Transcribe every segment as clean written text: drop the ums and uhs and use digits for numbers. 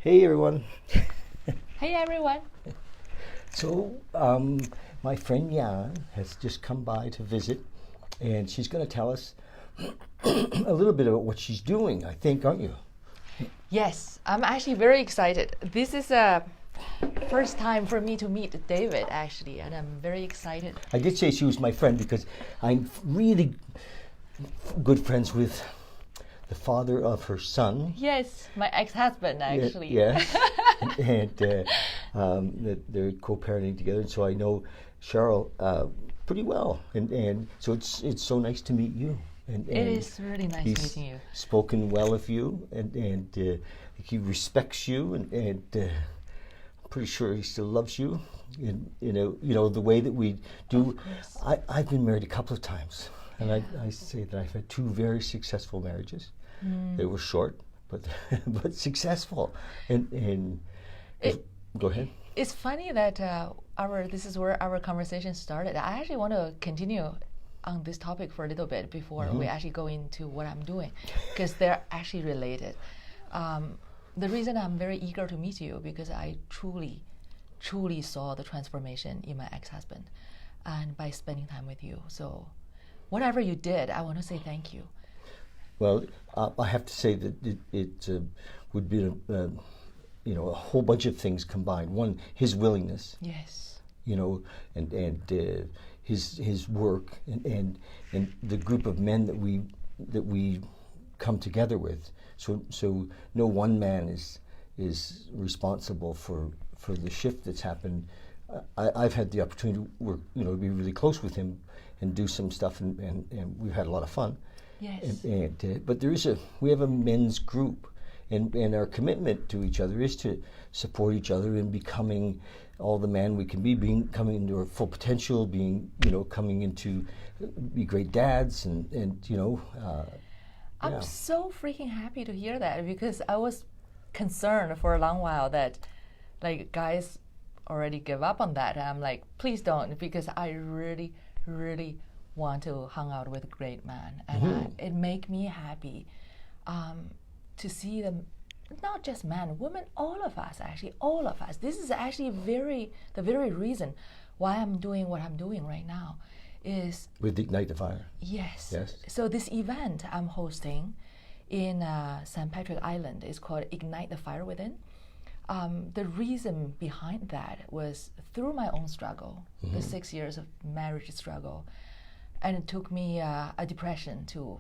Hey everyone. Hey everyone. So my friend Jan has just come by to visit, and she's going to tell us a little bit about what she's doing, I think, aren't you? Yes, I'm actually very excited. This is a first time for me to meet David, actually, and I'm very excited. I did say she was my friend because I'm really good friends with the father of her son. Yes, my ex-husband, actually. Yes, and they're co-parenting together, and so I know Cheryl pretty well, and so it's so nice to meet you. And It is really nice he's meeting you. spoken well of you, and he respects you, and I'm pretty sure he still loves you. And you know the way that we do. Of course. I've been married a couple of times, and I say that I've had two very successful marriages. They were short, but but successful. And go ahead. It's funny that this is where our conversation started. I actually want to continue on this topic for a little bit before we actually go into what I'm doing, because they're actually related. The reason I'm very eager to meet you because I truly saw the transformation in my ex-husband, and by spending time with you. So, whatever you did, I want to say thank you. Well, I have to say that it would be a whole bunch of things combined. One, his willingness. Yes. And his work and the group of men that we come together with. So no one man is responsible for the shift that's happened. I've had the opportunity to work, to be really close with him and do some stuff, and we've had a lot of fun. Yes. But we have a men's group, and our commitment to each other is to support each other in becoming all the man we can be, coming into our full potential, coming into be great dads, I'm so freaking happy to hear that, because I was concerned for a long while that guys already give up on that. And I'm like, please don't, because I really, really want to hang out with a great man, and it make me happy to see them, not just men, women, all of us. This is actually the very reason why I'm doing what I'm doing right now is with Ignite the Fire. Yes. So this event I'm hosting in St. Pedro Island is called Ignite the Fire Within. The reason behind that was through my own struggle, the 6 years of marriage struggle. And it took me a depression to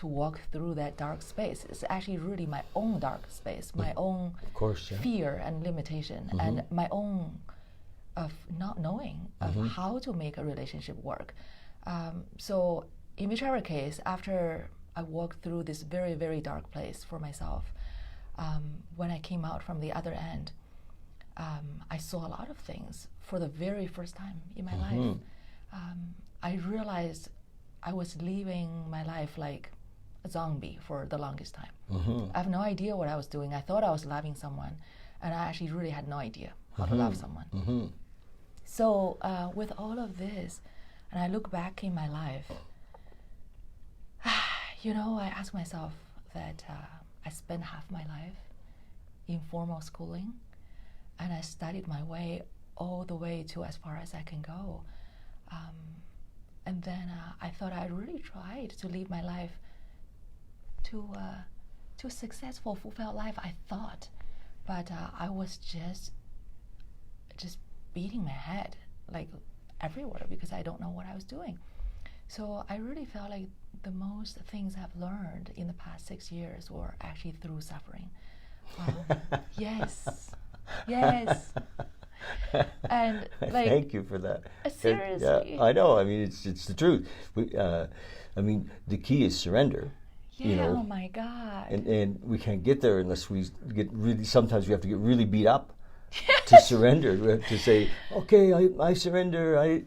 walk through that dark space. It's actually really my own dark space, my own fear and limitation, and my own of not knowing of how to make a relationship work. So in whichever case, after I walked through this very, very dark place for myself, when I came out from the other end, I saw a lot of things for the very first time in my life. I realized I was living my life like a zombie for the longest time. I have no idea what I was doing. I thought I was loving someone, and I actually really had no idea how to love someone. So with all of this, and I look back in my life, I ask myself that I spent half my life in formal schooling, and I studied my way all the way to as far as I can go. And then I thought I really tried to live my life to a successful, fulfilled life, I thought. But I was just beating my head like everywhere because I don't know what I was doing. So I really felt like the most things I've learned in the past 6 years were actually through suffering. Yes. And thank you for that. Seriously. Yeah, I know. I mean, it's the truth. The key is surrender. Yeah. Oh my God. And we can't get there unless we get really. Sometimes we have to get really beat up to surrender. We have to say, okay, I surrender.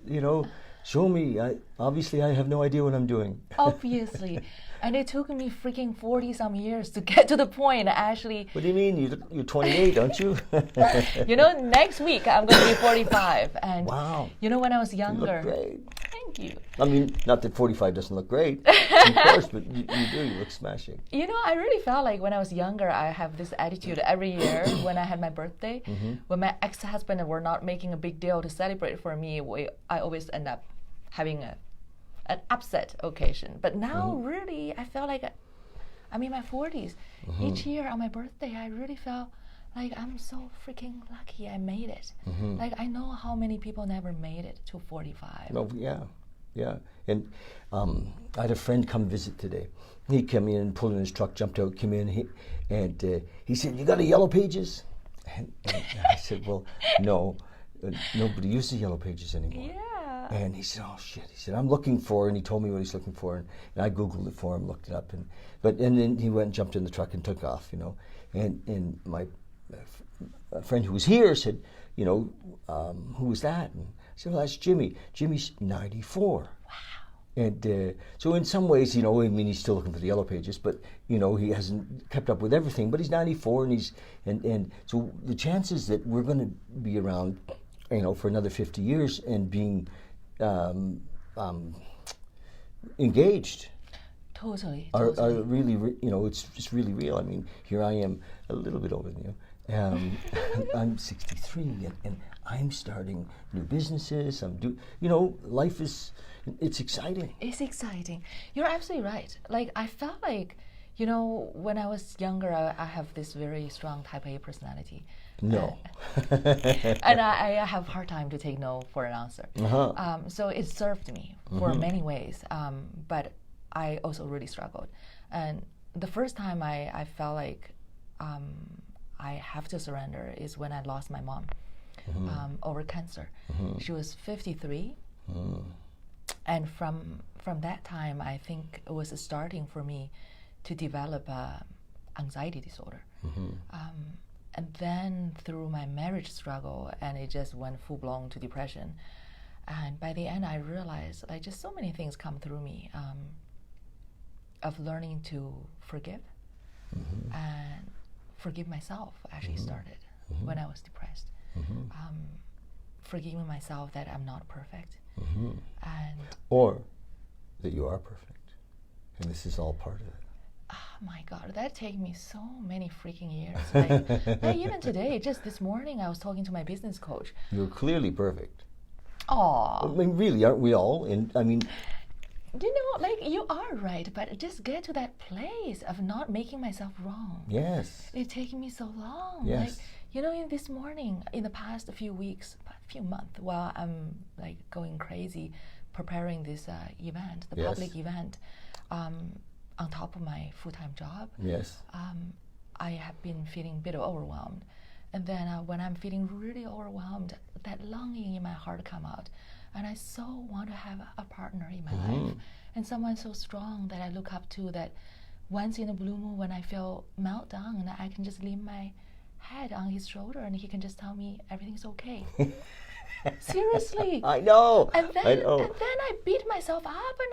Show me. Obviously I have no idea what I'm doing. Obviously. And it took me freaking 40-some years to get to the point, actually. What do you mean? You're 28, aren't you? Next week I'm going to be 45. And wow. when I was younger. You look great. thank you. I mean, not that 45 doesn't look great, of course, but you do. You look smashing. You know, I really felt like when I was younger, I have this attitude every year when I had my birthday. When my ex-husband were not making a big deal to celebrate for me, I always end up having an upset occasion. But now, really, I feel like I'm in my 40s. Each year on my birthday, I really felt like I'm so freaking lucky I made it. Like I know how many people never made it to 45. Oh, yeah. And I had a friend come visit today. He came in, pulled in his truck, jumped out, came in, he said, "You got a Yellow Pages?" And I said, "Well, no, nobody uses Yellow Pages anymore." Yeah. And he said, "Oh shit!" He said, "I'm looking for," and he told me what he's looking for, and I Googled it for him, looked it up, and then he went and jumped in the truck and took off, you know. And my friend who was here said, you know, "Who was that?" And I said, "Well, that's Jimmy. Jimmy's 94." Wow. And so in some ways, you know, I mean, he's still looking for the Yellow Pages, but, you know, he hasn't kept up with everything. But he's 94, and so the chances that we're going to be around, you know, for another 50 years and being engaged Totally. are really, you know, it's really real. I mean, here I am, a little bit older than you. I'm 63, and I'm starting new businesses. You know, life it's exciting. It's exciting. You're absolutely right. Like, I felt like, you know, when I was younger, I have this very strong type A personality. No. And I have a hard time to take no for an answer. So it served me for many ways. But I also really struggled. And the first time I felt like I have to surrender is when I lost my mom over cancer. She was 53. And from that time, I think it was starting for me to develop anxiety disorder. And then through my marriage struggle, and it just went full-blown to depression. And by the end, I realized like just so many things come through me of learning to forgive. And forgive myself actually started when I was depressed. Forgiving myself that I'm not perfect. Or that you are perfect. And this is all part of it. Oh my God, that take me so many freaking years. Like even today, just this morning, I was talking to my business coach. You're clearly perfect. Oh. I mean, really, aren't we all? And I mean, you know, like you are right, but just get to that place of not making myself wrong. yes. It's taking me so long. Yes. Like, you know, in this morning, in the past few weeks, few months, while I'm like going crazy preparing this event, the public event, on top of my full-time job, Yes. I have been feeling a bit overwhelmed. And then when I'm feeling really overwhelmed, that longing in my heart come out. And I so want to have a partner in my life. And someone so strong that I look up to, that once in a blue moon when I feel meltdown, and I can just lean my head on his shoulder and he can just tell me everything's okay. Seriously. I know. And then, I know. and then I beat myself up and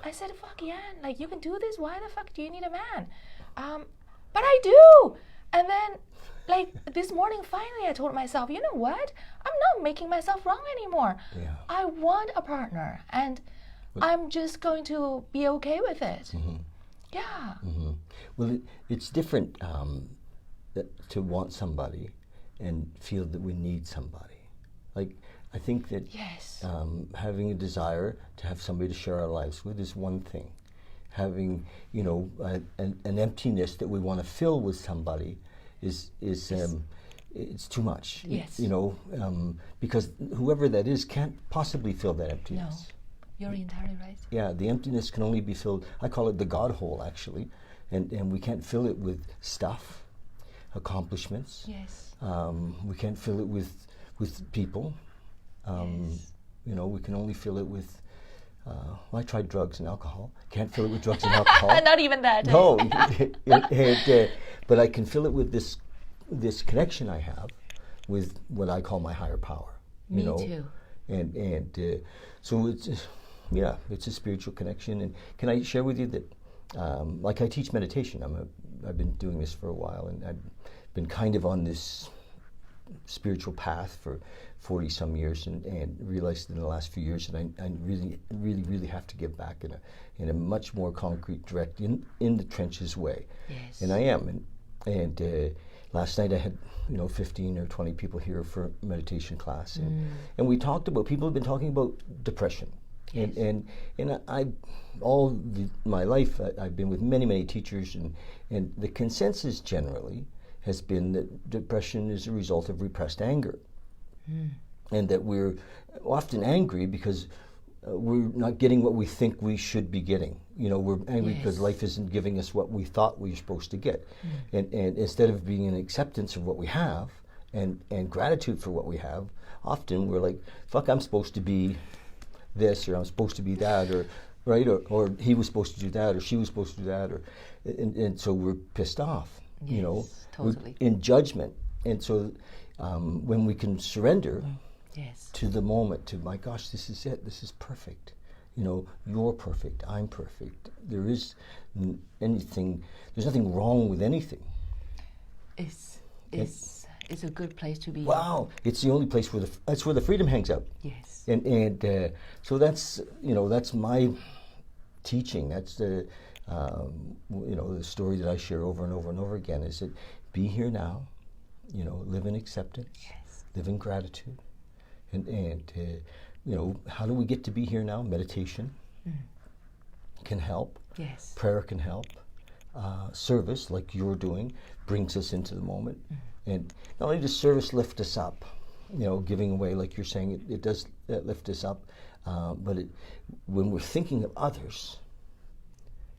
I said, fuck Yan, like you can do this. Why the fuck do you need a man? But I do. And then like this morning, finally I told myself, you know what? I'm not making myself wrong anymore. Yeah. I want a partner and I'm just going to be okay with it. Yeah. Well, it's different to want somebody and feel that we need somebody. Like, I think that Yes. Having a desire to have somebody to share our lives with is one thing. Having, you know, an emptiness that we want to fill with somebody is it's too much. Yes. You know, because whoever that is can't possibly fill that emptiness. No, you're entirely right. Yeah, the emptiness can only be filled, I call it the God hole, actually, and we can't fill it with stuff, accomplishments. Yes. We can't fill it with people. Yes. You know, we can only fill it with, well, I tried drugs and alcohol. Can't fill it with drugs and alcohol. Not even that. No, but I can fill it with this connection I have with what I call my higher power. You Me know? too. And so it's a spiritual connection. And can I share with you that, like I teach meditation. I've been doing this for a while, and I've been kind of on this spiritual path for 40 some years, and realized in the last few years that I really have to give back in a much more concrete, direct, in the trenches way. Yes. And I am. And last night I had 15 or 20 people here for a meditation class, and we talked about, people have been talking about depression. Yes. And my life I've been with many teachers, and the consensus generally has been that depression is a result of repressed anger, and that we're often angry because we're not getting what we think we should be getting. We're angry because life isn't giving us what we thought we were supposed to get, and instead of being an acceptance of what we have and gratitude for what we have, often we're like, fuck, I'm supposed to be this, or I'm supposed to be that, or right, or he was supposed to do that, or she was supposed to do that, and so we're pissed off. Yes, totally. We're in judgment. And so when we can surrender to the moment, to, my gosh, this is it, this is perfect. You're perfect, I'm perfect. There's nothing wrong with anything. It's a good place to be. Wow, it's the only place that's where the freedom hangs out. Yes. And so that's my teaching. That's the the story that I share over and over and over again, is that be here now, live in acceptance, live in gratitude, and how do we get to be here now? Meditation can help. Yes. Prayer can help. Service, like you're doing, brings us into the moment. And not only does service lift us up, giving away, like you're saying, it does lift us up, but when we're thinking of others,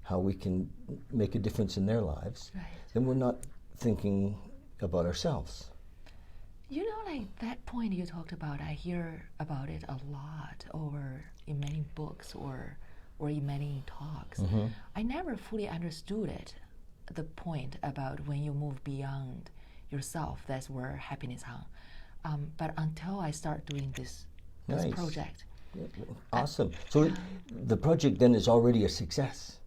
how we can make a difference in their lives, then we're not thinking about ourselves. Like that point you talked about, I hear about it a lot in many books or in many talks. I never fully understood it, the point about when you move beyond yourself, that's where happiness hung. But until I start doing this project. Awesome. So the project then is already a success.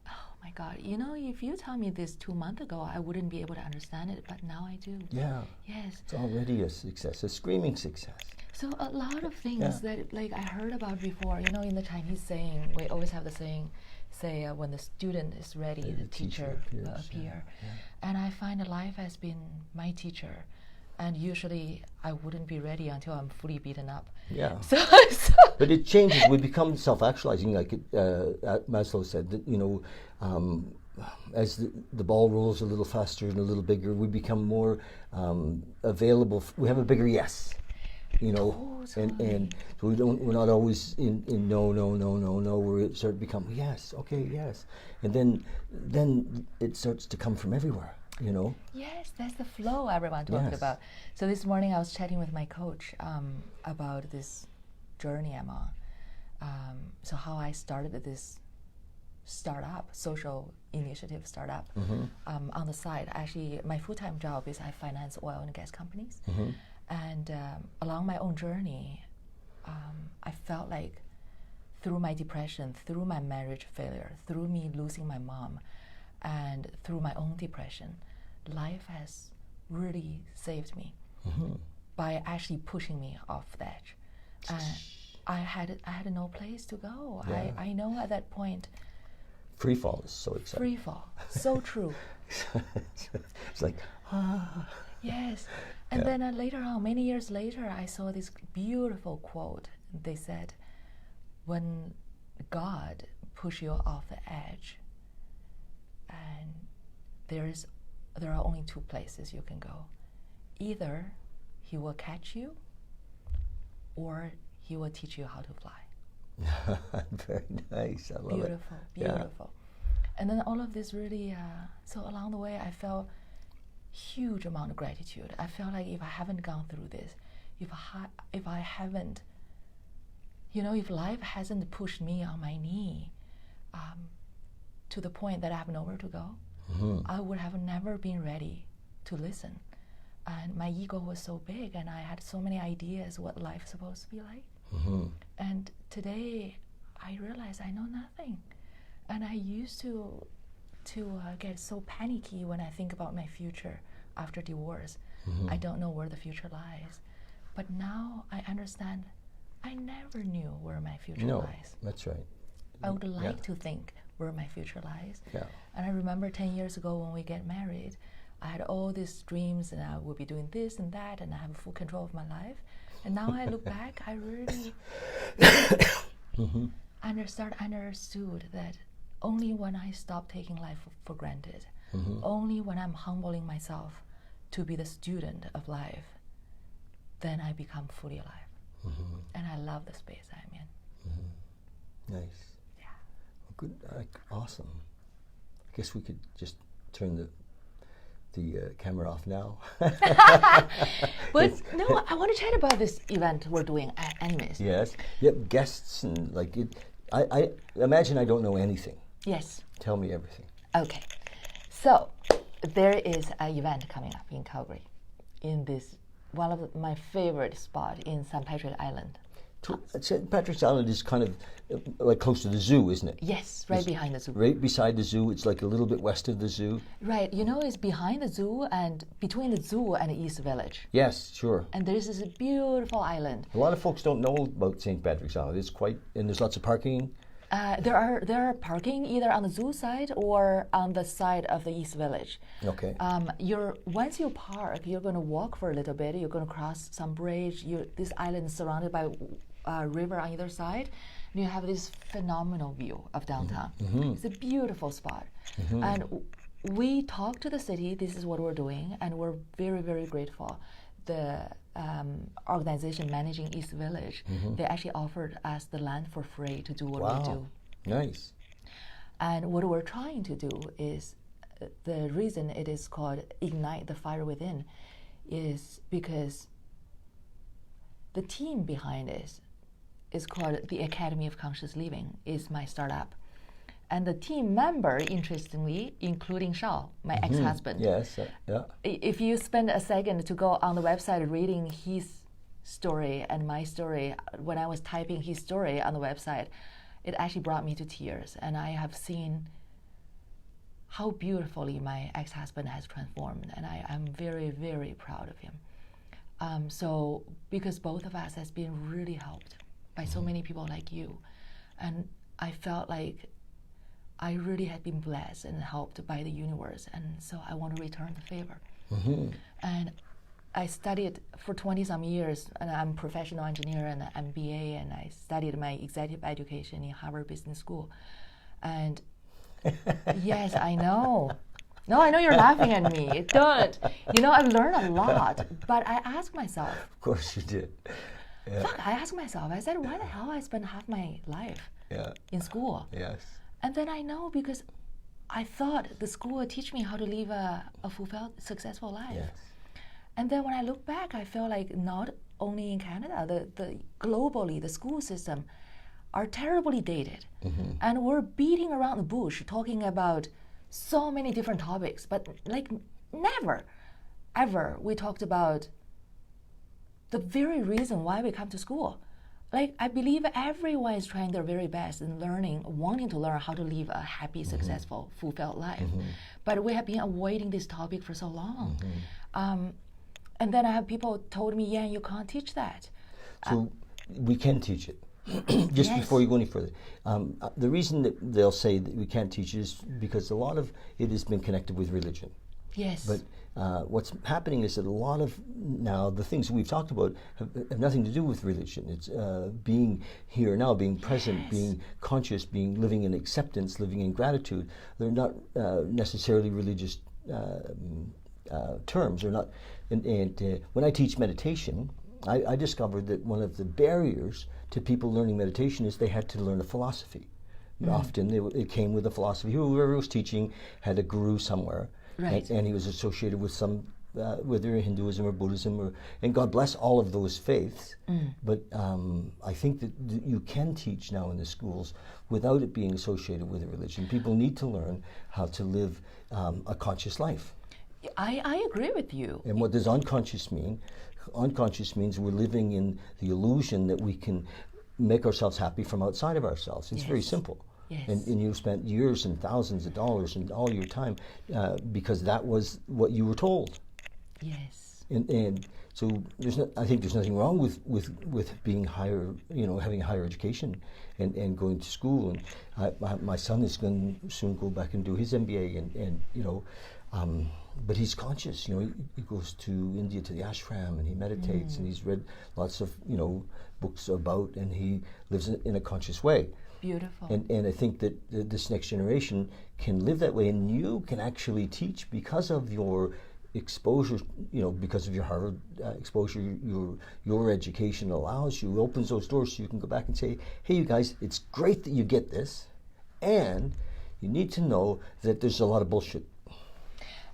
Oh my God. If you tell me this 2 months ago, I wouldn't be able to understand it, but now I do. Yeah. Yes. It's already a success, a screaming success. So a lot of things that I heard about before, in the Chinese saying, we always have the saying, when the student is ready, the teacher will appear. Yeah. And I find that life has been my teacher. And usually I wouldn't be ready until I'm fully beaten up. Yeah. So but it changes. We become self-actualizing, like Maslow said, that, as the ball rolls a little faster and a little bigger, we become more available. We have a bigger yes. And so we're not always in no. We start to become yes, okay, yes, and then it starts to come from everywhere. Yes, that's the flow everyone talked about. So this morning I was chatting with my coach about this journey I'm on. So how I started this startup, social initiative startup, on the side. Actually, my full-time job is I finance oil and gas companies. And along my own journey, I felt like through my depression, through my marriage failure, through me losing my mom, and through my own depression, life has really saved me by actually pushing me off the edge. I had no place to go. Yeah. I know at that point. Free fall is so exciting. Free fall, so true. It's like, Yes. And then later on, many years later, I saw this beautiful quote. They said, when God pushes you off the edge, and there are only two places you can go. Either he will catch you, or he will teach you how to fly. Very nice. I love it. Beautiful. And then all of this really, so along the way, I felt huge amount of gratitude. I felt like if I haven't gone through this, if I haven't, if life hasn't pushed me on my knee to the point that I have nowhere to go, I would have never been ready to listen. And my ego was so big, and I had so many ideas what life is supposed to be like. And today, I realize I know nothing. And I used to get so panicky when I think about my future after divorce. I don't know where the future lies. But now I understand I never knew where my future lies. That's right. I would like to think where my future lies. Yeah. And I remember 10 years ago when we get married, I had all these dreams and I would be doing this and that and I have full control of my life. And now I look back, I really understood that only when I stop taking life for granted, only when I'm humbling myself to be the student of life, then I become fully alive. And I love the space I'm in. Nice. Yeah. Well, good. Awesome. I guess we could just turn the camera off now. But no, I want to chat about this event we're doing at Animus. Yes. Yep. Guests and like it. I imagine I don't know anything. Yes. Tell me everything. Okay. So there is an event coming up in Calgary, in this one of my favorite spot in St. Patrick Island. St. Patrick's Island is kind of like close to the zoo, isn't it? Yes, right behind the zoo. Right beside the zoo. It's like a little bit west of the zoo. Right, you know, it's behind the zoo and between the zoo and the East Village. Yes, sure. And there's this beautiful island. A lot of folks don't know about St. Patrick's Island. It's quite, and there's lots of parking. There are parking either on the zoo side or on the side of the East Village. Okay. Once you park, you're going to walk for a little bit. You're going to cross some bridge. This island is surrounded by river on either side. And you have this phenomenal view of downtown. It's a beautiful spot. And we talked to the city. This is what we're doing, and we're very, very grateful. The organization managing East Village, they actually offered us the land for free to do what we do. Nice. And what we're trying to do is, the reason it is called Ignite the Fire Within is because the team behind it is called the Academy of Conscious Living, is my startup. And the team member, interestingly, including Shao, my ex-husband. Yes, yeah. If you spend a second to go on the website reading his story and my story, when I was typing his story on the website, it actually brought me to tears. And I have seen how beautifully my ex-husband has transformed, and I'm very, very proud of him. So because both of us has been really helped by so many people like you, and I felt like I really had been blessed and helped by the universe, and so I want to return the favor. And I studied for 20-some years, and I'm a professional engineer and an MBA, and I studied my executive education in Harvard Business School. And yes, I know. No, I know you're laughing at me. Don't. You know, I've learned a lot, but I asked myself. Of course you did. Yeah. I asked myself, I said, why the hell I spent half my life in school? Yes. And then I know, because I thought the school would teach me how to live a fulfilled, successful life. Yes. And then when I look back, I feel like not only in Canada, the globally, the school system are terribly dated. And we're beating around the bush, talking about so many different topics, but like never, ever we talked about the very reason why we come to school. Like, I believe everyone is trying their very best in learning, wanting to learn how to live a happy, successful, fulfilled life. But we have been avoiding this topic for so long. And then I have people told me, yeah, you can't teach that. So we can teach it. Just before you go any further, the reason that they'll say that we can't teach it is because a lot of it has been connected with religion. Yes. But what's happening is that a lot of now the things that we've talked about have nothing to do with religion. It's being here now, being present, being conscious, living in acceptance, living in gratitude. They're not necessarily religious terms. They're not. And when I teach meditation, I discovered that one of the barriers to people learning meditation is they had to learn a philosophy. Often it came with a philosophy. Whoever was teaching had a guru somewhere. Right. And he was associated with some, whether Hinduism or Buddhism, and God bless all of those faiths. But I think that you can teach now in the schools without it being associated with a religion. People need to learn how to live a conscious life. I agree with you. And what does unconscious mean? Unconscious means we're living in the illusion that we can make ourselves happy from outside of ourselves. It's very simple. Yes. And you've spent years and thousands of dollars and all your time because that was what you were told. Yes. And so I think there's nothing wrong with being higher, having higher education and going to school. And my son is going to soon go back and do his MBA, but he's conscious. He goes to India to the ashram and he meditates and he's read lots of books about, and he lives in a conscious way. Beautiful. And I think that this next generation can live that way, and you can actually teach because of your exposure, because of your Harvard exposure. Your education allows you, opens those doors so you can go back and say, hey, you guys, it's great that you get this, and you need to know that there's a lot of bullshit.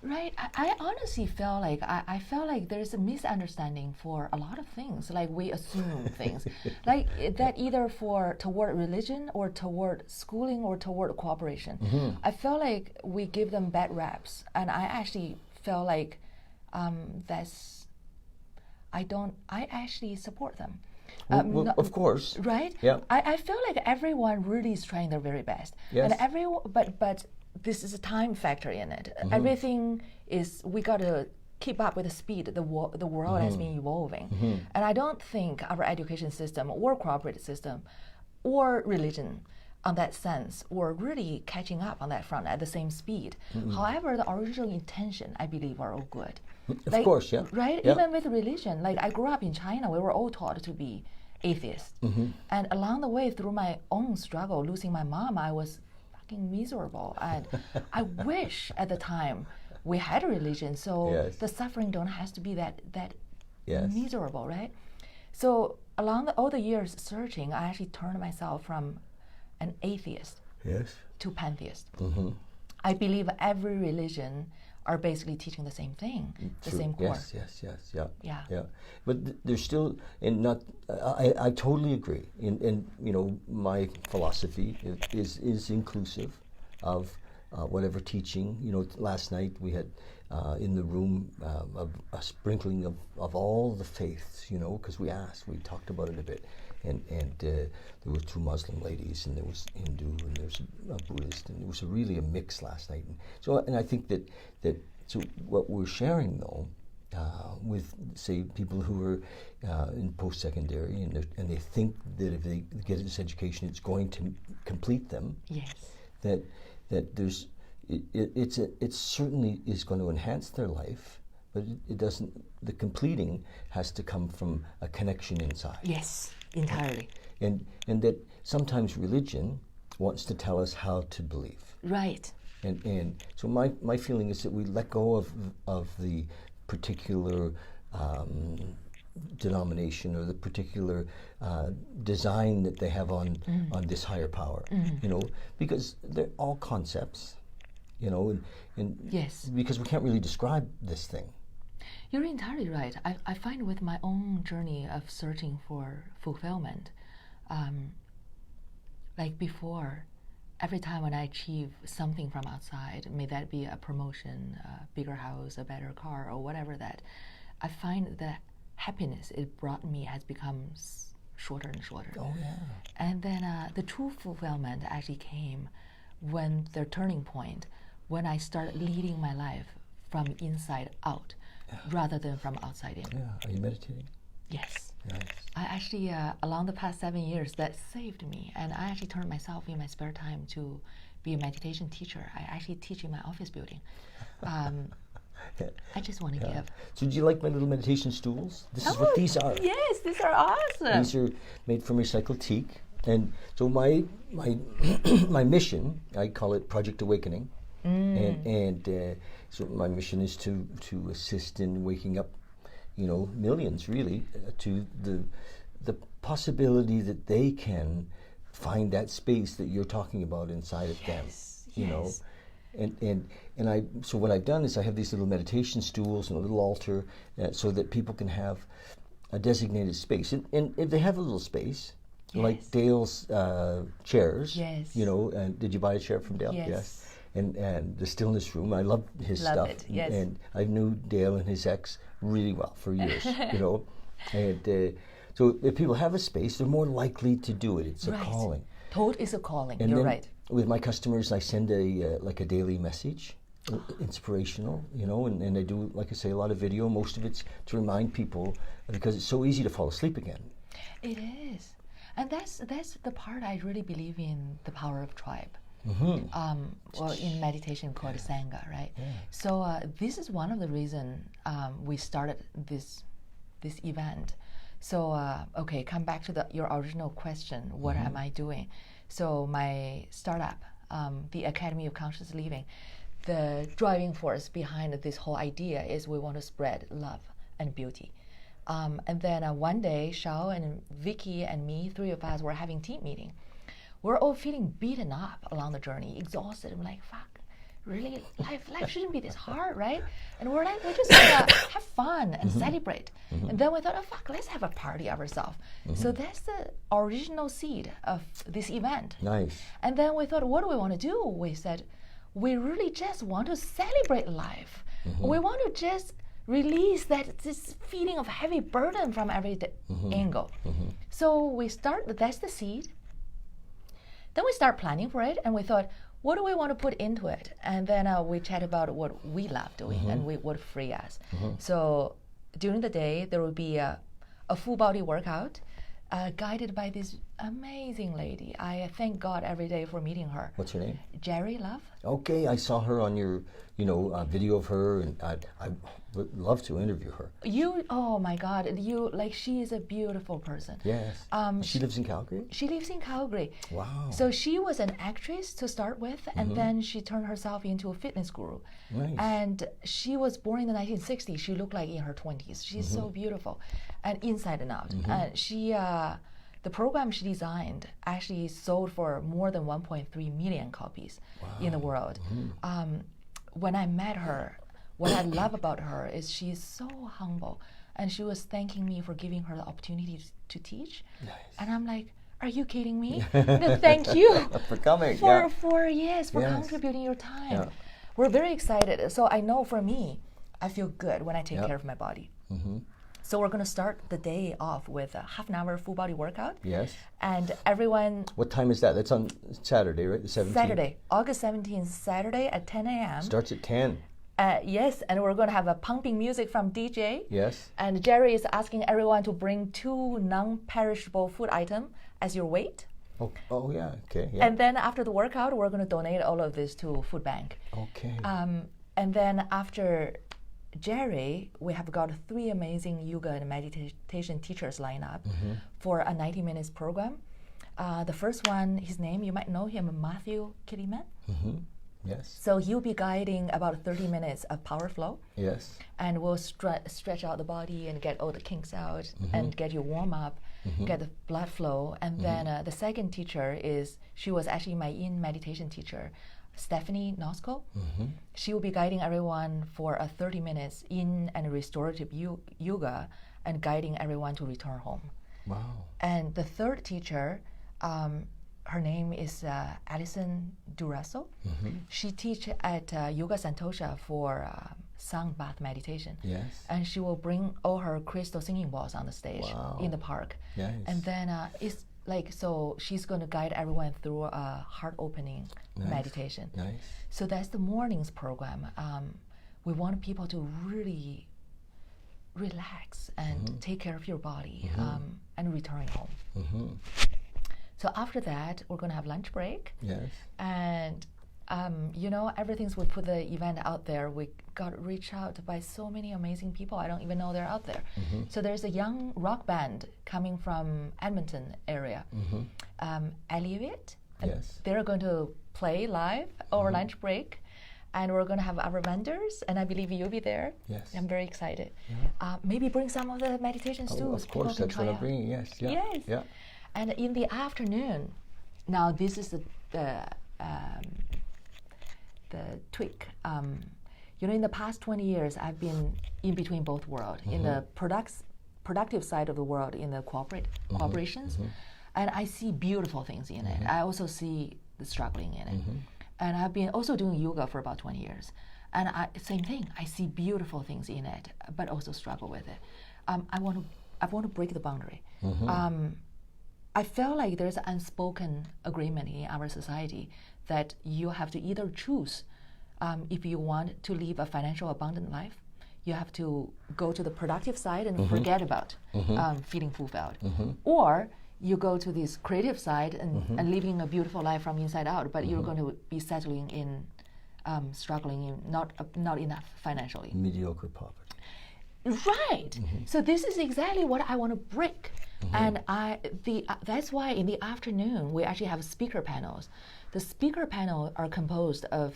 Right. I honestly felt like I felt like there's a misunderstanding for a lot of things. Like we assume things, like that either toward religion or toward schooling or toward cooperation. Mm-hmm. I felt like we give them bad raps, and I actually felt like I actually support them. Well, of course. Right? Yeah. I feel like everyone really is trying their very best. Yes. And but this is a time factor in it. Mm-hmm. Everything is, we got to keep up with the speed the world has been evolving. Mm-hmm. And I don't think our education system or cooperative system or religion on that sense were really catching up on that front at the same speed. However, the original intention, I believe, are all good. Of course, yeah. Right? Yeah. Even with religion, like I grew up in China, we were all taught to be atheists. And along the way, through my own struggle, losing my mom, I was fucking miserable. And I wish at the time we had a religion, so Yes. the suffering don't have to be that Yes. miserable, right? So along all the years searching, I actually turned myself from an atheist Yes. to pantheist. Mm-hmm. I believe every religion are basically teaching the same thing, the True. same core. Yes, yeah. Yeah. But there's still, and not. I totally agree. And my philosophy is inclusive of whatever teaching. Last night we had in the room a sprinkling of all the faiths. Because we talked about it a bit, and there were two Muslim ladies, and there was Hindu, and there's a Buddhist, and it was really a mix last night. And I think that so what we're sharing though, with say people who are in post-secondary and they think that if they get this education, it's going to complete them. Yes. That there's it certainly is going to enhance their life, but it doesn't. The completing has to come from a connection inside. Yes, entirely. And that sometimes religion wants to tell us how to believe. Right. And so my feeling is that we let go of the particular denomination or the particular design that they have on this higher power, because they're all concepts, and Yes. because we can't really describe this thing. You're entirely right. I find with my own journey of searching for fulfillment, like before, every time when I achieve something from outside, may that be a promotion, a bigger house, a better car, or whatever that, I find the happiness it brought me has become shorter and shorter. Oh yeah. And then the true fulfillment actually came when the turning point, when I started leading my life from inside out rather than from outside in. Yeah. Are you meditating? Yes. Nice. I actually, along the past 7 years, that saved me. And I actually turned myself in my spare time to be a meditation teacher. I actually teach in my office building. I just want to give. So do you like my little meditation stools? This is what these are. Yes, these are awesome. These are made from recycled teak. And so my my mission, I call it Project Awakening. And so my mission is to assist in waking up, millions really, to the possibility that they can find that space that you're talking about inside of them. Yes. And so what I've done is I have these little meditation stools and a little altar so that people can have a designated space. And if they have a little space, like Dale's chairs, and did you buy a chair from Dale? Yes. And the stillness room, I love his Love stuff. it, yes. And I knew Dale and his ex really well for years, And so if people have a space, they're more likely to do it. It's a calling. Toad is a calling. And You're then right. with my customers, I send a daily message, inspirational, and I do, like I say, a lot of video. Most of it's to remind people, because it's so easy to fall asleep again. It is. And that's the part I really believe in, the power of tribe. Or in meditation called Sangha, right? Yeah. So this is one of the reasons we started this event. So okay, come back to your original question. What am I doing? So my startup, the Academy of Conscious Living, the driving force behind this whole idea is we want to spread love and beauty. And then one day, Shao and Vicky and me, three of us, were having team meeting. We're all feeling beaten up along the journey, exhausted. I'm like, fuck, really? Life shouldn't be this hard, right? And we're like, we just want to have fun and celebrate. And then we thought, oh, fuck, let's have a party ourselves. So that's the original seed of this event. Nice. And then we thought, what do we want to do? We said, we really just want to celebrate life. We want to just release this feeling of heavy burden from every angle. So we that's the seed. Then we start planning for it, and we thought, what do we want to put into it? And then we chat about what we love doing and what would free us. So during the day, there will be a full body workout guided by this amazing lady. I thank God every day for meeting her. What's her name? Jerry Love. Okay, I saw her on your, video of her, and I would love to interview her. Oh my God, she is a beautiful person. Yes. She lives in Calgary? She lives in Calgary. Wow. So she was an actress to start with, and then she turned herself into a fitness guru. Nice. And she was born in the 1960s. She looked like in her 20s. She's so beautiful, and inside and out. And she, the program she designed actually sold for more than 1.3 million copies in the world. When I met her, what I love about her is she's so humble, and she was thanking me for giving her the opportunity to teach. Nice. And I'm like, are you kidding me? No, thank you for coming. For contributing your time. Yeah. We're very excited. So I know for me, I feel good when I take care of my body. So we're going to start the day off with a half an hour full body workout. Yes. And everyone... What time is that? That's on Saturday, right? The 17th? Saturday. August 17th, Saturday at 10 a.m. Starts at 10. Yes, and we're going to have a pumping music from DJ. Yes. And Jerry is asking everyone to bring 2 non-perishable food items as your weight. Oh yeah, okay. Yeah. And then after the workout, we're going to donate all of this to food bank. Okay. And then after Jerry, we have got 3 amazing yoga and meditation teachers lined up for a 90 minutes program. The first one, his name, you might know him, Matthew Killiman. Yes. So he'll be guiding about 30 minutes of power flow. Yes. And we'll stretch out the body and get all the kinks out and get you warm up, get the blood flow. And then the second teacher she was actually my meditation teacher, Stephanie Nosko. She will be guiding everyone for a 30 minutes in and restorative yoga and guiding everyone to return home. Wow. And the third teacher, her name is Alison Durasso. She teaches at Yoga Santosha for sound bath meditation. Yes. And she will bring all her crystal singing balls on the stage in the park. Nice. And then it's like, so she's going to guide everyone through a heart-opening meditation. Nice. So that's the morning's program. We want people to really relax and take care of your body and return home. So after that, we're going to have lunch break. Yes. And, we put the event out there. We got reached out by so many amazing people. I don't even know they're out there. So there's a young rock band coming from Edmonton area, Alleviate. Yes. They're going to play live over lunch break. And we're going to have our vendors, and I believe you'll be there. Yes. I'm very excited. Maybe bring some of the meditation stools. Of course, that's what I'm bringing, yes. Yeah. Yes. Yeah. And in the afternoon, now this is the tweak. In the past 20 years, I've been in between both worlds, in the productive side of the world, in the corporations, and I see beautiful things in it. I also see the struggling in it. And I've been also doing yoga for about 20 years. And same thing, I see beautiful things in it, but also struggle with it. I want to break the boundary. I feel like there's an unspoken agreement in our society that you have to either choose if you want to live a financial abundant life, you have to go to the productive side and forget about feeling fulfilled. Or you go to this creative side and living a beautiful life from inside out, but you're going to be settling in, struggling in not enough financially. Mediocre poverty. Right. So this is exactly what I want to break. And that's why in the afternoon we actually have speaker panels. The speaker panel are composed of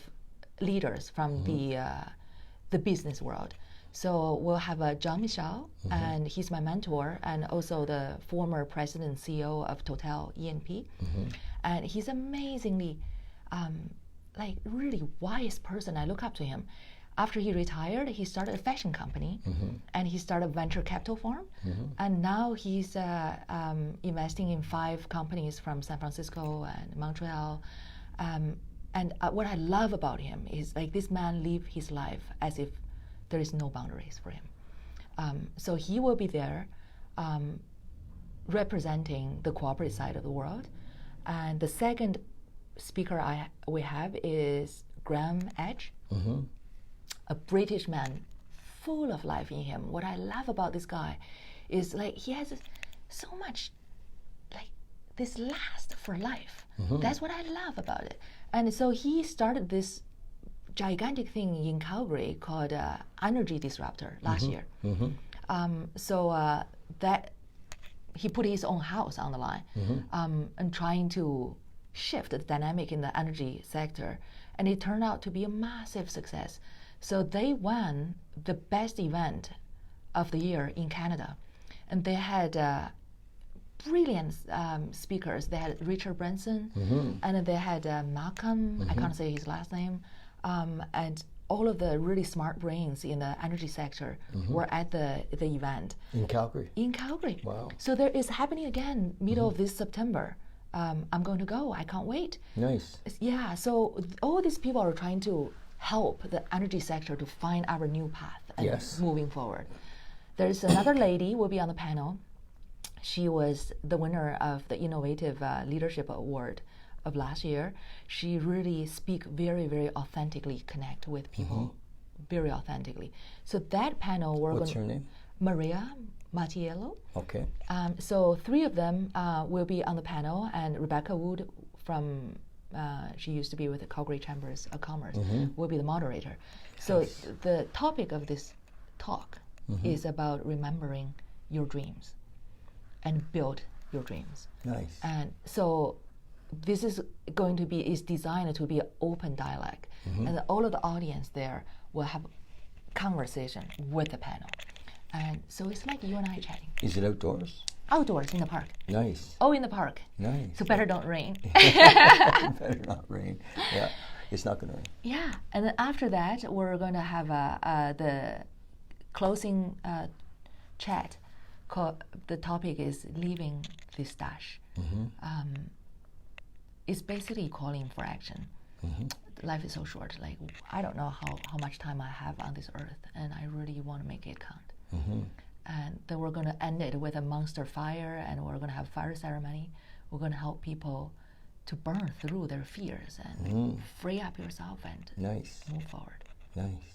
leaders from the business world. So we'll have John Michel, and he's my mentor, and also the former president and CEO of Total E&P. And he's amazingly, really wise person. I look up to him. After he retired, he started a fashion company, and he started a venture capital firm. And now he's investing in 5 companies from San Francisco and Montreal. And what I love about him is this man live his life as if there is no boundaries for him. So he will be there representing the corporate side of the world. And the second speaker we have is Graham Edge, a British man full of life in him. What I love about this guy is he has so much this last for life. That's what I love about it. And so he started this gigantic thing in Calgary called Energy Disruptor last year. So that he put his own house on the line and trying to shift the dynamic in the energy sector. And it turned out to be a massive success. So they won the best event of the year in Canada. And they had brilliant speakers. They had Richard Branson, and they had Malcolm, I can't say his last name, and all of the really smart brains in the energy sector were at the event. In Calgary? In Calgary. Wow. So there is happening again middle of this September. I'm going to go. I can't wait. Nice. Yeah, so all these people are trying to help the energy sector to find our new path and moving forward. There's another lady will be on the panel. She was the winner of the Innovative Leadership Award of last year. She really speak very, very authentically, connect with people very authentically. So that panel, What's her name? Maria Mattiello. Okay. So 3 of them will be on the panel, and Rebecca Wood from she used to be with the Calgary Chambers of Commerce will be the moderator. So the topic of this talk is about remembering your dreams and build your dreams. Nice. And so this is going to be designed to be an open dialogue, and all of the audience there will have conversation with the panel. And so it's like you and I chatting. Is it outdoors? Outdoors in the park. Nice. Oh, in the park. Nice. So better don't rain. Better not rain. Yeah, it's not going to rain. Yeah, and then after that, we're going to have the closing chat. The topic is leaving this dash. It's basically calling for action. Life is so short. I don't know how much time I have on this earth, and I really want to make it count. And then we're going to end it with a monster fire, and we're going to have fire ceremony. We're going to help people to burn through their fears and free up yourself and move forward. Nice.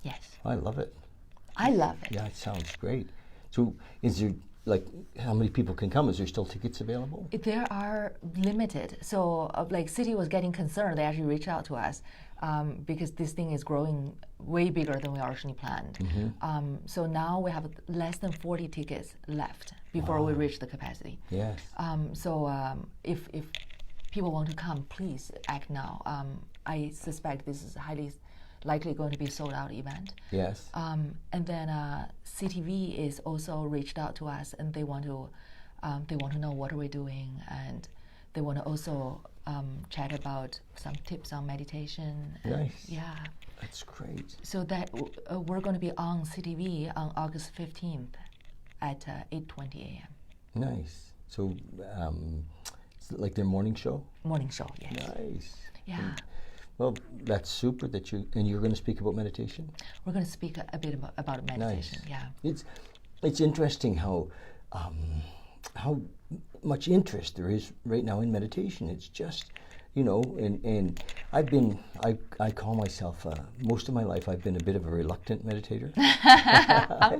Yes. I love it. I love it. Yeah, it sounds great. So is there, how many people can come? Is there still tickets available? There are limited. So City was getting concerned. They actually reached out to us because this thing is growing way bigger than we originally planned. So now we have less than 40 tickets left before we reach the capacity. Yes. If people want to come, please act now. I suspect this is highly likely going to be a sold out event. Yes. And then CTV is also reached out to us, and they want to know what are we doing, and they want to also chat about some tips on meditation. Nice. Yeah. That's great. So that we're going to be on CTV on August 15th at 8:20 a.m. Nice. So it's like their morning show? Morning show, yes. Nice. Yeah. Well, that's super that you're going to speak about meditation? We're going to speak a bit about meditation, nice. It's interesting how much interest there is right now in meditation. It's just you know, and I call myself, most of my life I've been a bit of a reluctant meditator.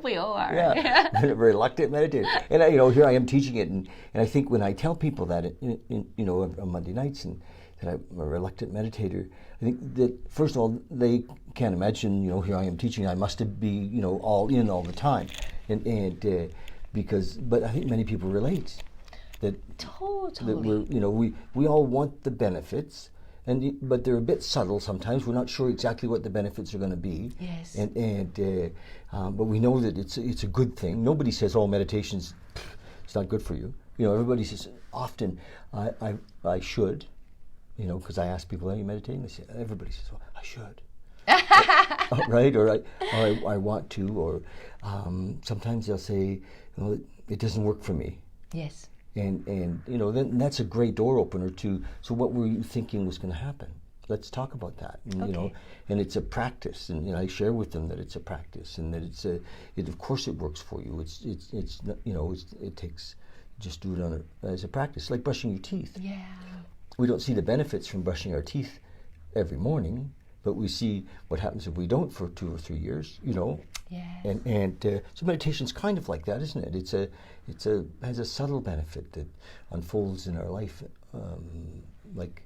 We all are. Yeah, I've been a reluctant meditator. And here I am teaching it, and I think when I tell people that, on Monday nights, and that I'm a reluctant meditator, I think that, first of all, they can't imagine, here I am teaching, I must be, all in all the time. But I think many people relate. Totally. That we all want the benefits, but they're a bit subtle sometimes. We're not sure exactly what the benefits are going to be. Yes. But we know that it's a good thing. Nobody says, "Oh, meditation's it's not good for you." Everybody says often, "I should," because I ask people, "Are you meditating?" They say, everybody says, "Well, I should." Right? Or I want to. Or sometimes they'll say, "It doesn't work for me." Yes. And then that's a great door opener to, so what were you thinking was going to happen? Let's talk about that. And, Okay. And it's a practice, and I share with them that it's a practice, and that of course it works for you. It takes, just do it as a practice, like brushing your teeth. Yeah. We don't see the benefits from brushing our teeth every morning, but we see what happens if we don't for 2 or 3 years. Yes. And so meditation's kind of like that, isn't it? Has a subtle benefit that unfolds in our life, like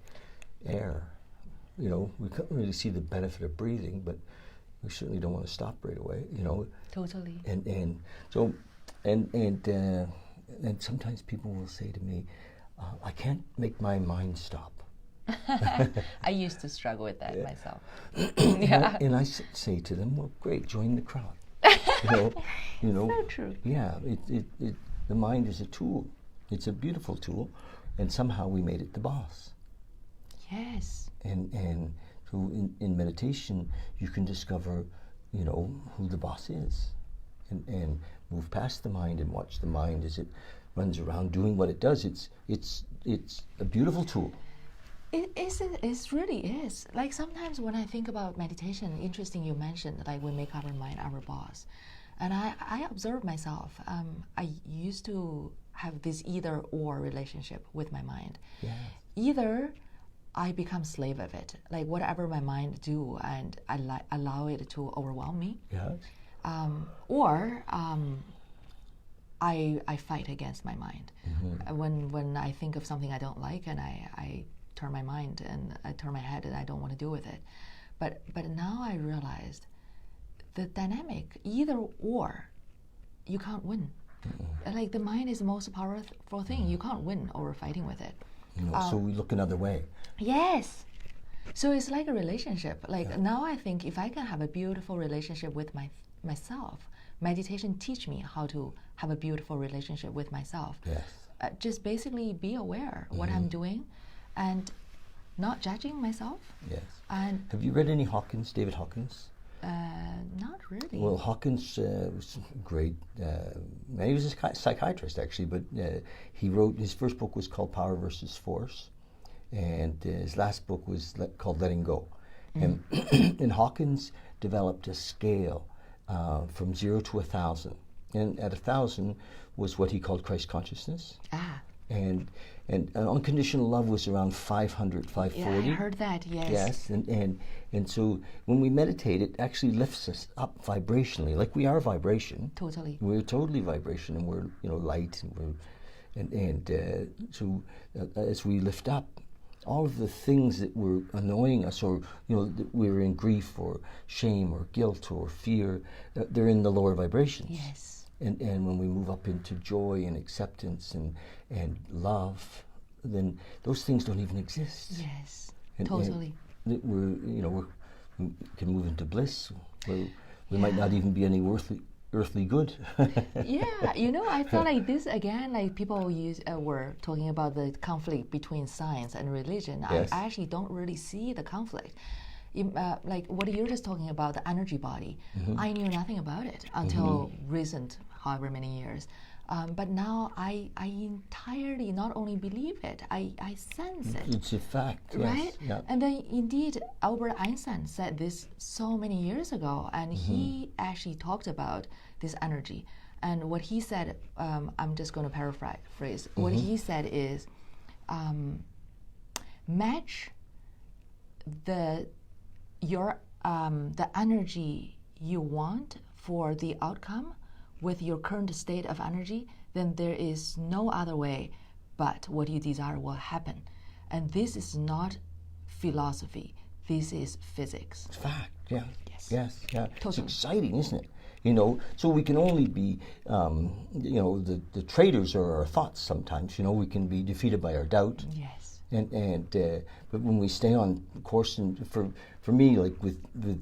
air. We can't really see the benefit of breathing, but we certainly don't want to stop right away. Totally. And sometimes people will say to me, "I can't make my mind stop." I used to struggle with that myself. Yeah. And I say to them, "Well, great, join the crowd." So true. Yeah, the mind is a tool. It's a beautiful tool, and somehow we made it the boss. Yes. And so in meditation, you can discover, who the boss is, and move past the mind and watch the mind as it runs around doing what it does. It's a beautiful tool. It really is. Like sometimes when I think about meditation, interesting you mentioned, like we make our mind our boss. And I observe myself. I used to have this either or relationship with my mind. Yeah. Either I become slave of it, like whatever my mind do, and I allow it to overwhelm me. Yes. Or I fight against my mind. Mm-hmm. When I think of something I don't like, and I turn my mind and I turn my head and I don't want to do with it. But now I realized the dynamic, either or, you can't win. Mm-hmm. Like the mind is the most powerful thing. You can't win over fighting with it. So we look another way. Yes. So it's like a relationship. Like now I think if I can have a beautiful relationship with myself, meditation teach me how to have a beautiful relationship with myself. Yes. Just basically be aware what I'm doing and not judging myself. Yes. And have you read any Hawkins, David Hawkins? Not really. Well, Hawkins was great. He was a psychiatrist, actually, but he wrote, his first book was called Power versus Force, and his last book was called Letting Go. And, and Hawkins developed a scale from 0 to 1,000. And at 1,000 was what he called Christ consciousness. And unconditional love was around 500, 540. Yeah, I heard that, yes. Yes, and so when we meditate, it actually lifts us up vibrationally, like we are vibration. Totally. We're totally vibration, and we're light, and so as we lift up, all of the things that were annoying us, or that we were in grief or shame or guilt or fear, they're in the lower vibrations. Yes. And when we move up into joy and acceptance and love, then those things don't even exist. Yes, and totally. We can move into bliss, where we might not even be any earthly good. Yeah, I felt like this again, like people were talking about the conflict between science and religion. Yes. I actually don't really see the conflict. Like what you're just talking about, the energy body, I knew nothing about it until recent, however many years. But now I entirely not only believe it, I sense it. It's a fact, yes. Right? Yeah. And then indeed, Albert Einstein said this so many years ago, and he actually talked about this energy. And what he said, I'm just going to paraphrase, what he said is, match the energy you want for the outcome with your current state of energy, then there is no other way but what you desire will happen. And this is not philosophy. This is physics. It's fact, yeah. Yes. Yeah. Totally. It's exciting, isn't it? So we can only be, the traitors are our thoughts sometimes. We can be defeated by our doubt. Yes. But when we stay on course, and for me, like with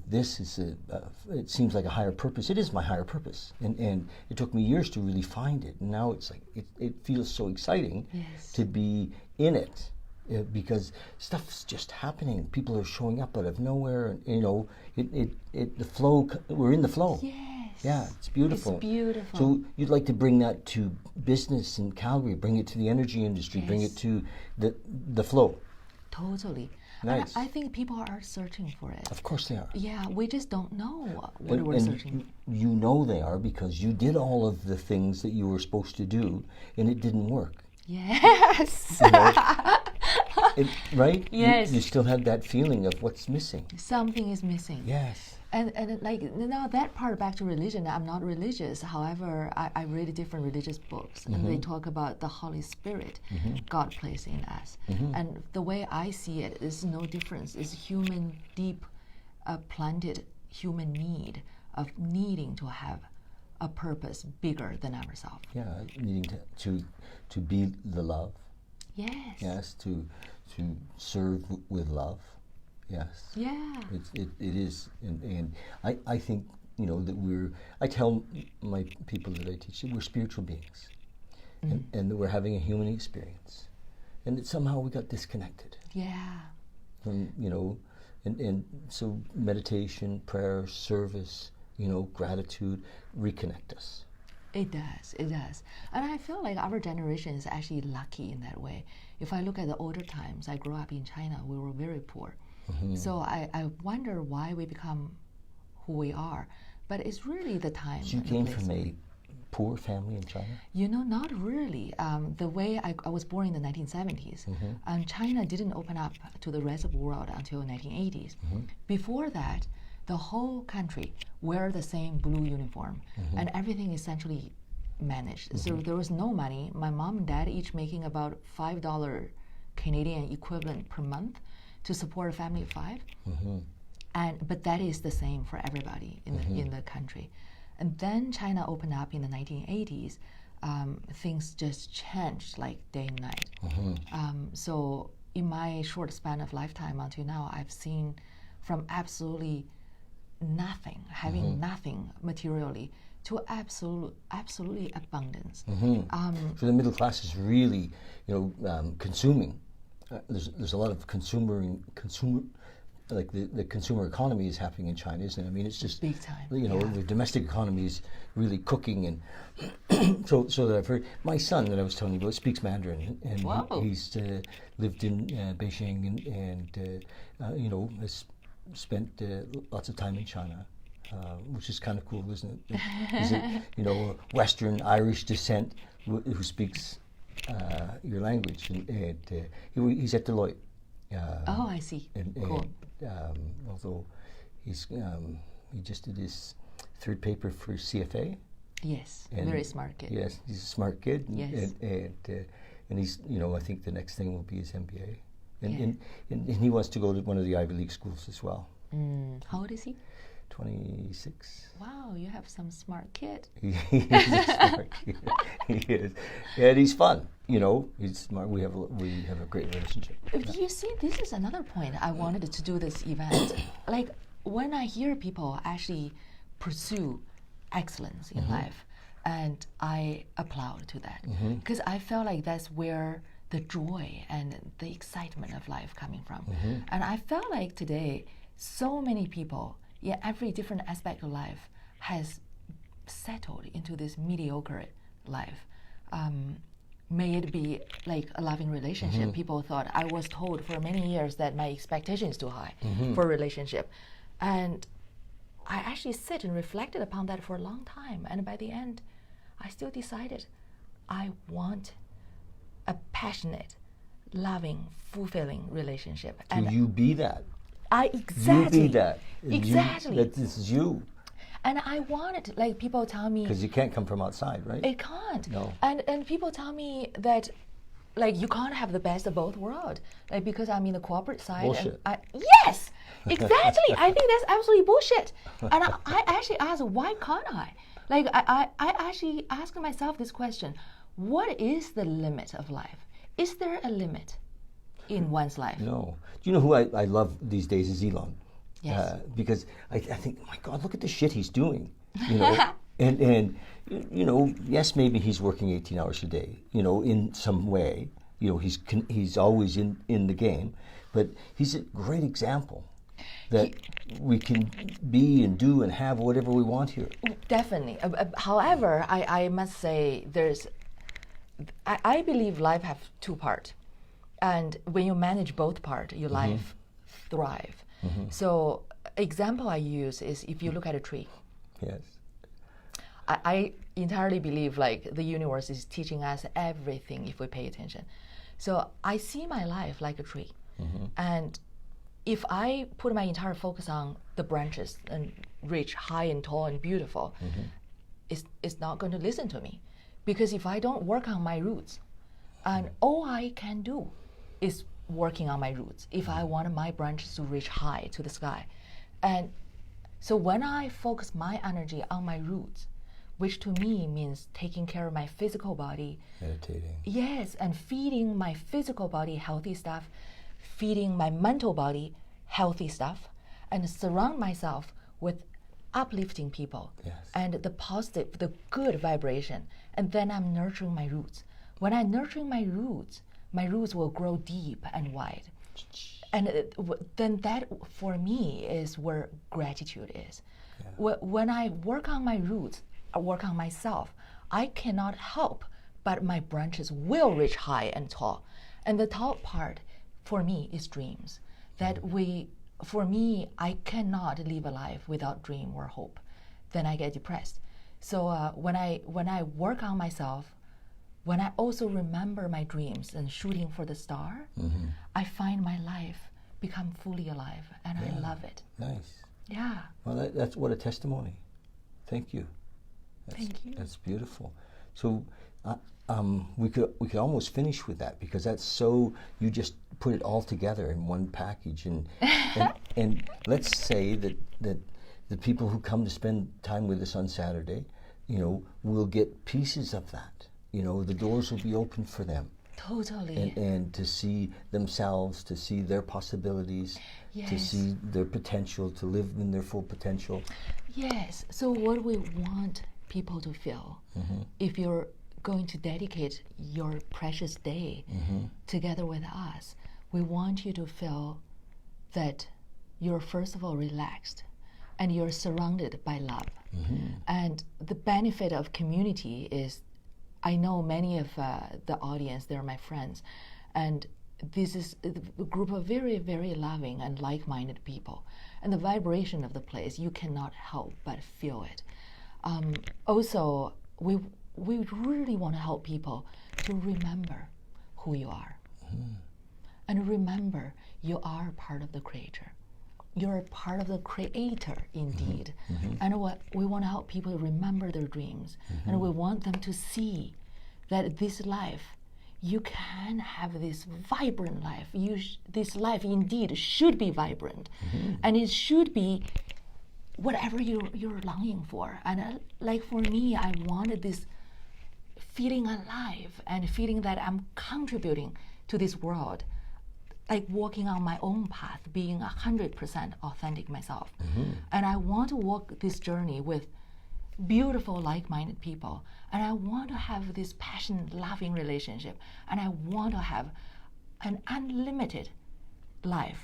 this, it seems like a higher purpose. It is my higher purpose, and it took me years to really find it. And now it's like it feels so exciting to be in it. Because stuff's just happening. People are showing up out of nowhere, and the flow. We're in the flow. Yes. Yeah, it's beautiful. It's beautiful. So you'd like to bring that to business in Calgary, bring it to the energy industry, bring it to the flow. Totally. Nice. And I think people are searching for it. Of course they are. Yeah, we just don't know what we're searching. You know they are because you did all of the things that you were supposed to do, and it didn't work. Yes. Right? Yes. You still have that feeling of what's missing. Something is missing. Yes. And like now that part back to religion, I'm not religious. However, I read different religious books, and they talk about the Holy Spirit God placed in us. And the way I see it is no difference. It's human deep, planted human need of needing to have a purpose bigger than ourselves. Yeah, needing to be the love. Yes. Yes, to serve with love. Yes. Yeah. It is, and I think that I tell my people that I teach that we're spiritual beings, and that we're having a human experience, and that somehow we got disconnected. Yeah. From and so meditation, prayer, service, gratitude reconnect us. It does. And I feel like our generation is actually lucky in that way. If I look at the older times, I grew up in China, we were very poor. So I wonder why we become who we are. But it's really the time. So you came from a poor family in China? Not really. The way I was born in the 1970s, and China didn't open up to the rest of the world until the 1980s. Before that, the whole country wear the same blue uniform, and everything essentially managed. So there was no money. My mom and dad each making about $5 Canadian equivalent per month to support a family of 5. But that is the same for everybody in the country. And then China opened up in the 1980s. Things just changed like day and night. So in my short span of lifetime until now, I've seen from absolutely nothing, having nothing materially, to absolutely abundance. So the middle class is really, consuming. There's a lot of consumer, like the consumer economy is happening in China, isn't it? I mean, it's just big time. The domestic economy is really cooking, and so that I've heard. My son that I was telling you about speaks Mandarin, and he's lived in Beijing, and has spent lots of time in China, which is kind of cool, isn't it? He's a Western Irish descent who speaks your language, and he's at Deloitte. I see. Cool. Although he just did his third paper for CFA. Yes, very smart kid. Yes, he's a smart kid. Yes. And he's, I think the next thing will be his MBA. And he wants to go to one of the Ivy League schools as well. How old is he? 26. Wow, you have some smart kid. He's a smart kid. He is. And he's fun. He's smart. We have a great relationship. You see, this is another point I wanted to do this event. Like when I hear people actually pursue excellence in life, and I applaud to that, because I felt like that's where the joy and the excitement of life coming from. And I felt like today, so many people, every different aspect of life has settled into this mediocre life. May it be like a loving relationship. People thought, I was told for many years that my expectation is too high for a relationship. And I actually sit and reflected upon that for a long time. And by the end, I still decided I want a passionate, loving, fulfilling relationship. So you be that. Exactly. You be that. Exactly. That this is you. And I wanted, like people tell me, Because you can't come from outside, right? it can't. No. And people tell me that, like, you can't have the best of both worlds, like, because I'm in the corporate side. Bullshit. Yes, exactly. I think that's absolutely bullshit. And I actually ask, why can't I? Like, I actually ask myself this question: what is the limit of life? Is there a limit in one's life? No. Do you know who I love these days is Elon? Yes. Because I think, oh my God, look at the shit he's doing. You know, and you know, yes, maybe he's working 18 hours a day. You know, in some way, you know, he's always in the game, but he's a great example that we can be and do and have whatever we want here. Definitely. However, I must say I believe life have two parts, and when you manage both parts, your life thrive. So example I use is if you look at a tree. Yes. I entirely believe like the universe is teaching us everything if we pay attention. So I see my life like a tree, and if I put my entire focus on the branches and reach high and tall and beautiful, it's not going to listen to me, because if I don't work on my roots, and all I can do is working on my roots if I want my branches to reach high to the sky. And so when I focus my energy on my roots, which to me means taking care of my physical body, Meditating. yes, and feeding my physical body healthy stuff, feeding my mental body healthy stuff, and surround myself with uplifting people, Yes. and the positive, the good vibration, and then I'm nurturing my roots. When I'm nurturing my roots will grow deep and wide. And then that, for me, is where gratitude is. Yeah. When I work on my roots, I work on myself, I cannot help but my branches will reach high and tall. And the tall part, for me, is dreams. That for me, I cannot live a life without dream or hope. Then I get depressed. So when I work on myself, when I also remember my dreams and shooting for the star, I find my life become fully alive, and I love it. Nice. Yeah. Well, that's what a testimony. Thank you. Thank you. That's beautiful. So we could almost finish with that, because that's so, you just put it all together in one package, and let's say that the people who come to spend time with us on Saturday, you know, will get pieces of that. You know, the doors will be open for them. Totally. And to see themselves, to see their possibilities, to see their potential, to live in their full potential. Yes. So what we want people to feel, if you're going to dedicate your precious day together with us, we want you to feel that you're first of all relaxed, and you're surrounded by love. And the benefit of community is, I know many of the audience, they're my friends, and this is a group of very, very loving and like-minded people. And the vibration of the place, you cannot help but feel it. Also, we really want to help people to remember who you are. And remember, you are part of the creator. You're a part of the creator, indeed. And we want to help people remember their dreams. And we want them to see that this life, you can have this vibrant life. This life indeed should be vibrant. And it should be whatever you're longing for. And like for me, I wanted this feeling alive and feeling that I'm contributing to this world, like walking on my own path, being 100% authentic myself. And I want to walk this journey with beautiful, like-minded people. And I want to have this passionate, loving relationship. And I want to have an unlimited life,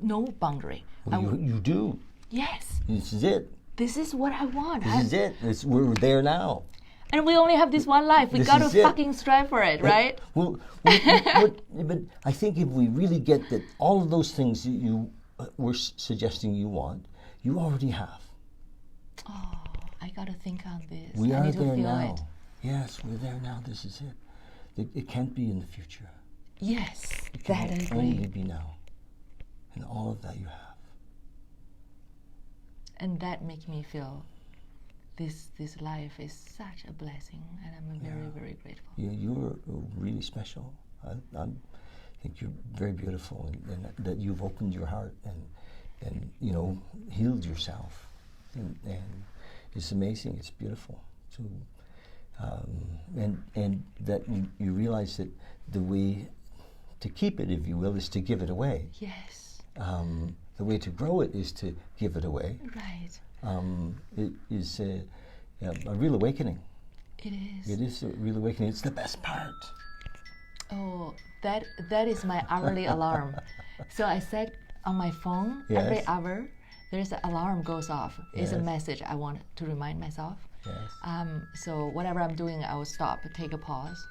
no boundary. Well, you do. Yes. This is it. This is what I want. This is it. We're there now. And we only have this one life. We got to fucking strive for it, right? Well, but I think if we really get that, all of those things that you were suggesting you want, you already have. Oh, I got to think on this. We I are need to there feel now. it. Yes, we're there now. This is it. It can't be in the future. Yes, It that I can only agree. be now. And all of that you have. And that makes me feel this life is such a blessing, and I'm very, very grateful. You're really special. I think you're very beautiful, and that you've opened your heart and healed yourself, and it's amazing. It's beautiful. So, and that you realize that the way to keep it, if you will, is to give it away. Yes. The way to grow it is to give it away. Right. It is a real awakening. It is. It is a real awakening. It's the best part. Oh, that is my hourly alarm. So I set on my phone every Yes. hour. There's an alarm goes off. It's a Yes. message I want to remind myself. Yes. So whatever I'm doing, I will stop, take a pause,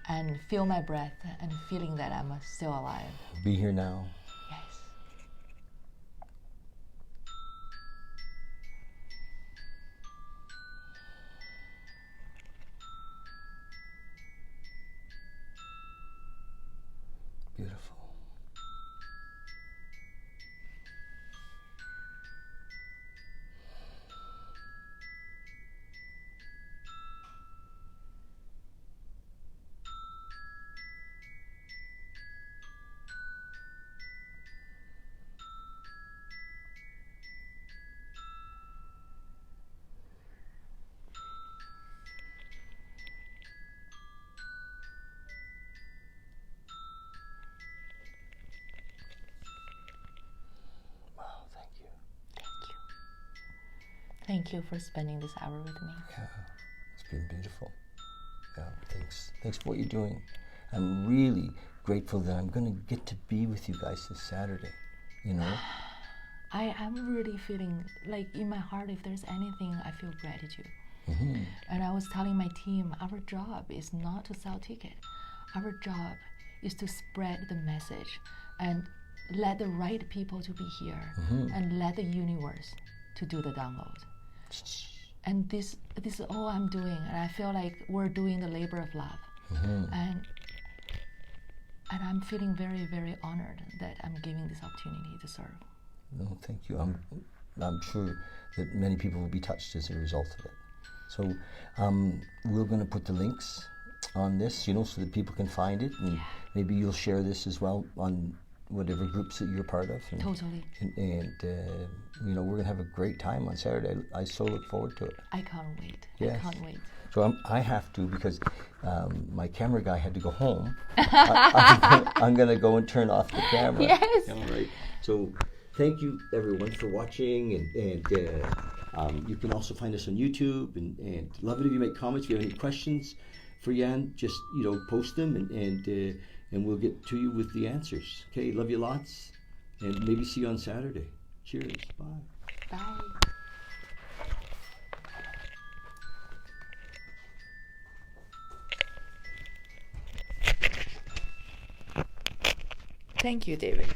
and feel my breath and feeling that I'm still alive. Be here now. Yes. Beautiful. Wow, thank you. Thank you. Thank you for spending this hour with me. Yeah, it's been beautiful. Yeah, thanks. Thanks for what you're doing. I'm really grateful that I'm going to get to be with you guys this Saturday. I am really feeling like in my heart, if there's anything, I feel gratitude. And I was telling my team, our job is not to sell ticket. Our job is to spread the message and let the right people to be here and let the universe to do the download. And this is all I'm doing, and I feel like we're doing the labor of love. And I'm feeling very, very honored that I'm giving this opportunity to serve. No, thank you. I'm sure that many people will be touched as a result of it. So we're going to put the links on this, so that people can find it, and maybe you'll share this as well on whatever groups that you're part of. Totally. And we're going to have a great time on Saturday. I so look forward to it. I can't wait. Yes. I can't wait. So I have to, because my camera guy had to go home. I'm going to go and turn off the camera. Yes. All right. So thank you, everyone, for watching. And you can also find us on YouTube. And love it if you make comments. If you have any questions for Yan, just post them, and we'll get to you with the answers. Okay, love you lots, and maybe see you on Saturday. Cheers. Bye. Bye. Thank you, David.